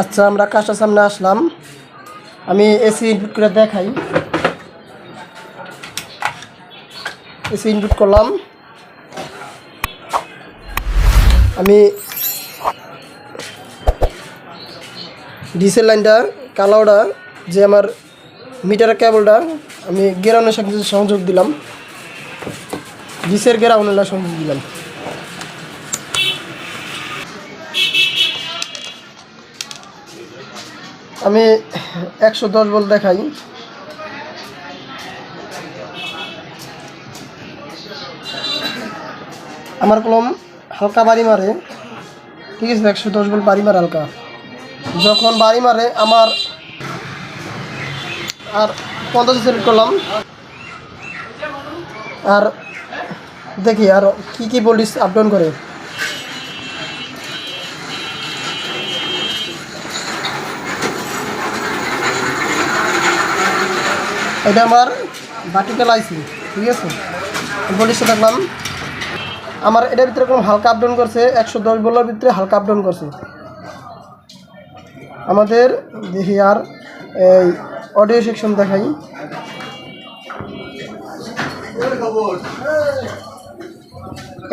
আচ্ছা, আমরা কাজটার সামনে আসলাম। আমি এসি ইনপুট করে দেখাই। এসি ইনপুট করলাম। আমি ডিসেল লাইনটা কালোটা যে আমার মিটারের কেবলটা আমি গ্রাউন্ডের সাথে সংযোগ দিলাম, ডিসের গ্রাউন্ডের সংযোগ দিলাম। আমি 110 ভোল্ট দেখাই। আমার কলম হালকা বাড়ি মারে, ঠিক আছে। 110 ভোল্ট বাড়ি মারে হালকা। যখন বাড়ি মারে আমার আর 50 সেট করলাম। আর দেখি আর কি ভোল্টেজ আপ ডাউন করে। এটা আমার ভার্টিক্যাল আইসি, ঠিক আছে। ভোল্টেজটা দেখলাম আমার এটার ভিতরে কোনো হালকা আপ ডাউন করছে। 110 ভোল্টের ভিতরে হালকা আপ ডাউন করছে আমাদের। দেখি আর এই অডিও সেকশন দেখাই।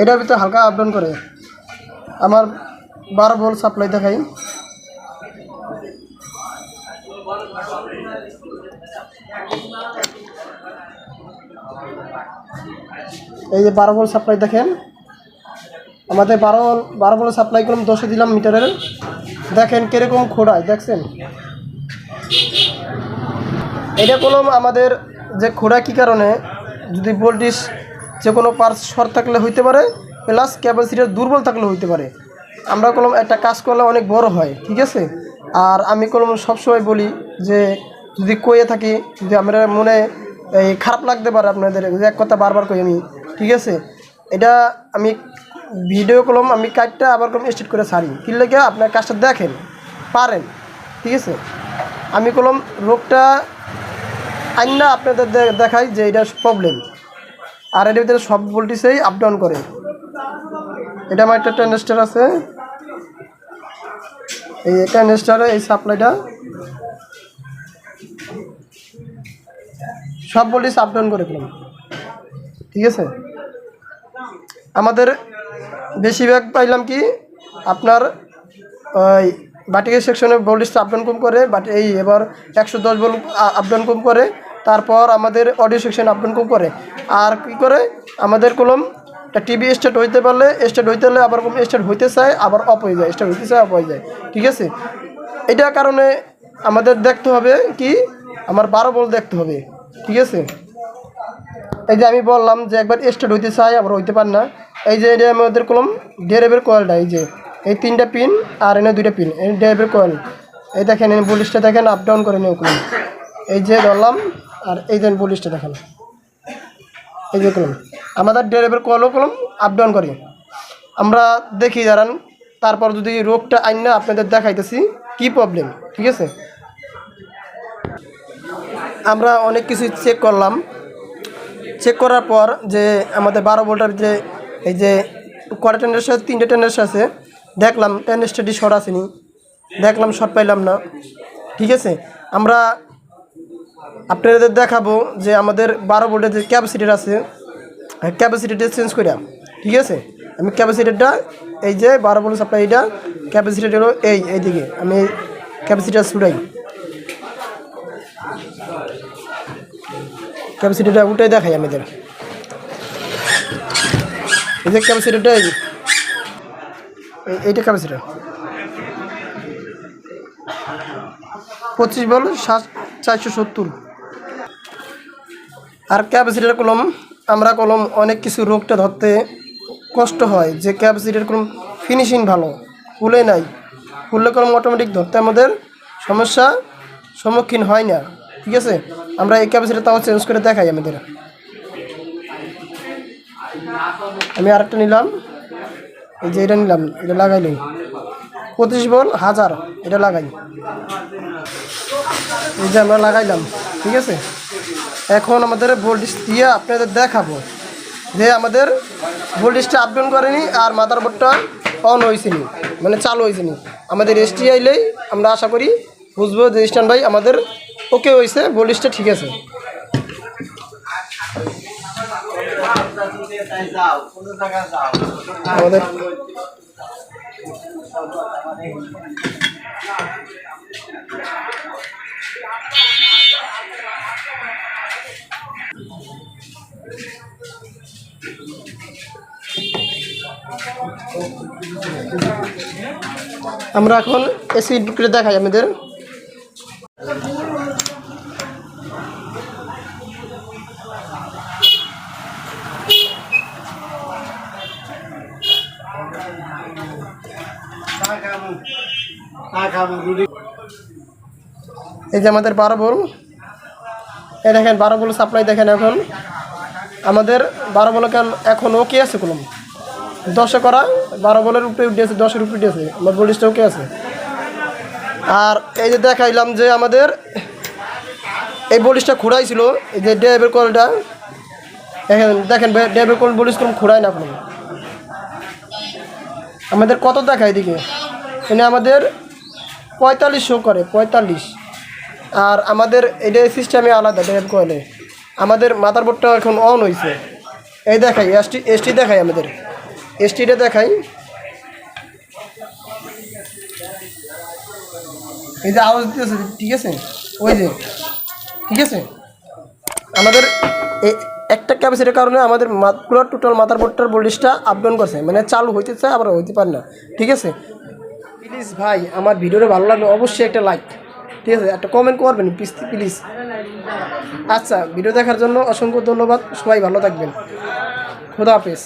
এটার ভিতরে হালকা আপ ডাউন করে। আমার 12 ভোল্ট সাপ্লাই দেখাই। এই যে 12 ভোল্ট সাপ্লাই দেখেন। আমাদের 12 ভোল্ট সাপ্লাই করলাম, 10 দিলাম মিটারের। দেখেন কিরকম খোড়ায়, দেখছেন। এটা কলম আমাদের যে খোড়া কী কারণে, যদি ভোল্টেজ যে কোনো পার্টস শর্ট থাকলে হইতে পারে, প্লাস ক্যাপাসিটার দুর্বল থাকলে হইতে পারে। আমরা কলম একটা কাজ করলে অনেক বড় হয়, ঠিক আছে। আর আমি কলম সবসময় বলি যে যদি কয়ে থাকি, যদি আমরা মনে এই খারাপ লাগতে পারে আপনাদের, এক কথা বারবার কই আমি, ঠিক আছে। এটা আমি ভিডিও কলম আমি কাটটা আবার কলম স্টার্ট করে ছাড়ি, কি লাগে আপনার কাজটা দেখেন পারেন, ঠিক আছে। আমি কলম রোগটা আইনা আপনাদের দেখাই যে এটা প্রবলেম। আর এটার ভিতরে সব ভোল্টেজেই আপ ডাউন করে। এটা আমার একটা ট্রানজিস্টর আছে, এই ট্রানজিস্টরে এই সাপ্লাইটা সব ভোল্টেজ আপ ডাউন করে কলম, ঠিক আছে। আমাদের বেশিরভাগ পাইলাম কি আপনার ওই ভার্টিক্যাল সেকশনে ভোল্টেজ আপ ডাউন কম করে, বাট এই এবার 110 ভোল্ট আপ ডাউন কম করে। তারপর আমাদের অডিও সেকশন আপ ডাউন কম করে। আর কি করে আমাদের কলম টিভি স্টার্ট হইতে পারলে, স্টার্ট হইতে হলে আবার কলম স্টার্ট হইতে চায়, আবার অফ হয়ে যায়, স্টার্ট হইতে চায়, অফ হয়ে যায়, ঠিক আছে। এটার কারণে আমাদের দেখতে হবে কি আমার 12 ভোল্ট দেখতে হবে, ঠিক আছে। এই যে আমি বললাম যে একবার স্টার্ট হইতে চাই, আবার হইতে পার না। এই যে এটা আমাদের কলম ডেরেবের কয়েলটা, এই যে এই 3টা পিন আর এনে 2টা পিন, এই ডেরেবের কয়েল। এই দেখেন এই ভোল্টেজটা দেখেন আপ ডাউন করে নিও কলম। এই যে ধরলাম আর এই দেন ভোল্টেজটা দেখেন, এই যে কলম আমাদের ডেরেবের কয়েলও কলম আপ ডাউন করে। আমরা দেখি দাঁড়ান, তারপর যদি রোগটা আইন না আপনাদের দেখাইতেছি কি প্রবলেম, ঠিক আছে। আমরা অনেক কিছু চেক করলাম। চেক করার পর যে আমাদের 12 ভোল্টের ভিতরে এই যে কয়টা ট্রানজিস্টর, 3টে ট্রানজিস্টর আছে। দেখলাম ট্রানজিস্টরটি শর্ট আসেনি, দেখলাম শর্ট পাইলাম না, ঠিক আছে। আমরা আপনাদের দেখাবো যে আমাদের 12 ভোল্টের যে ক্যাপাসিটার আছে, ক্যাপাসিটারটা চেঞ্জ করিয়া, ঠিক আছে। আমি ক্যাপাসিটারটা এই যে 12 ভোল্ট সাপ্লাই, এটা ক্যাপাসিটার হলো এইদিকে। আমি ক্যাপাসিটার ছুটাই, ক্যাপাসিটিটা উঠে দেখাই আমাদের। এই যে ক্যাপাসিটিটা, এইটা ক্যাপাসিটার 25 ভোল্ট 470। আর ক্যাপাসিটার কলম আমরা কলম অনেক কিছু রোগটা ধরতে কষ্ট হয়, যে ক্যাপাসিটার কলম ফিনিশিং ভালো, ফুলে নাই, ফুললে কলম অটোমেটিক ধরতে আমাদের সমস্যা সম্মুখীন হয় না, ঠিক আছে। আমরা এই ক্যাপাসিটার তাও চেঞ্জ করে দেখাই আমাদের। আমি আরেকটা নিলাম, এই যে এটা নিলাম, এটা লাগাইলাম 25 ভোল্ট 1000, এটা লাগাই। এই যে আমরা লাগাইলাম, ঠিক আছে। এখন আমাদের ভোল্টেজ দিয়ে আপনাদের দেখাবো যে আমাদের ভোল্টেজটা আপ ডাউন করেনি আর মাদারবোর্ডটা অন হয়েছেনি, মানে চালু হয়েছেনি। আমাদের এসটি আইলেই আমরা আশা করি বুঝবো যে স্ট্যান্ড বাই আমাদের ওকে হয়েছে, ভোল্টেজটা ঠিক আছে। আমাদের আমরা এখন এসি করে দেখাই আমাদের। এই যে আমাদের 12 ভোল্ট, এই দেখেন 12 ভোল্ট সাপ্লাই দেখেন। এখন আমাদের 12 ভোল্ট এখন ওকে আছে, কোনো 10 করা 12 ভোল্টের উপরে উঠেছে, 10-এর উপরে উঠেছে, আমার ভোল্টেজটা ওকে আছে। আর এই যে দেখাইলাম যে আমাদের এই ভোল্টেজটা ঘোরাইছিল, এই যে ড্রাইভের কলটা দেখেন, ড্রাইভের কল ভোল্টেজ কোনো ঘোরায় না কোনো। আমাদের কত দেখায় এদিকে, এনে আমাদের 45 করে 45। আর আমাদের এটা সিস্টেমে আলাদা ড্রাইভ কয়েলে। আমাদের মাদারবোর্ডটা এখন অন হয়েছে, এই দেখাই এসটি দেখাই, আমাদের এসটিটা দেখাই। এই যে আওয়াজ দিতেছে, ঠিক আছে, ওই যে ঠিক আছে। আমাদের এই একটা ক্যাপাসিটির কারণে আমাদের পুরো টোটাল মাদারবোর্ডটার ভোল্টেজটা আপ ডাউন করছে, মানে চালু হইতে চায় আবার হইতে পারে না, ঠিক আছে। প্লিজ ভাই, আমার ভিডিওটা ভালো লাগলে অবশ্যই একটা লাইক, ঠিক আছে, একটা কমেন্ট করবেন প্লিজ। আচ্ছা, ভিডিও দেখার জন্য অসংখ্য ধন্যবাদ, সবাই ভালো থাকবেন, খোদা হাফেজ।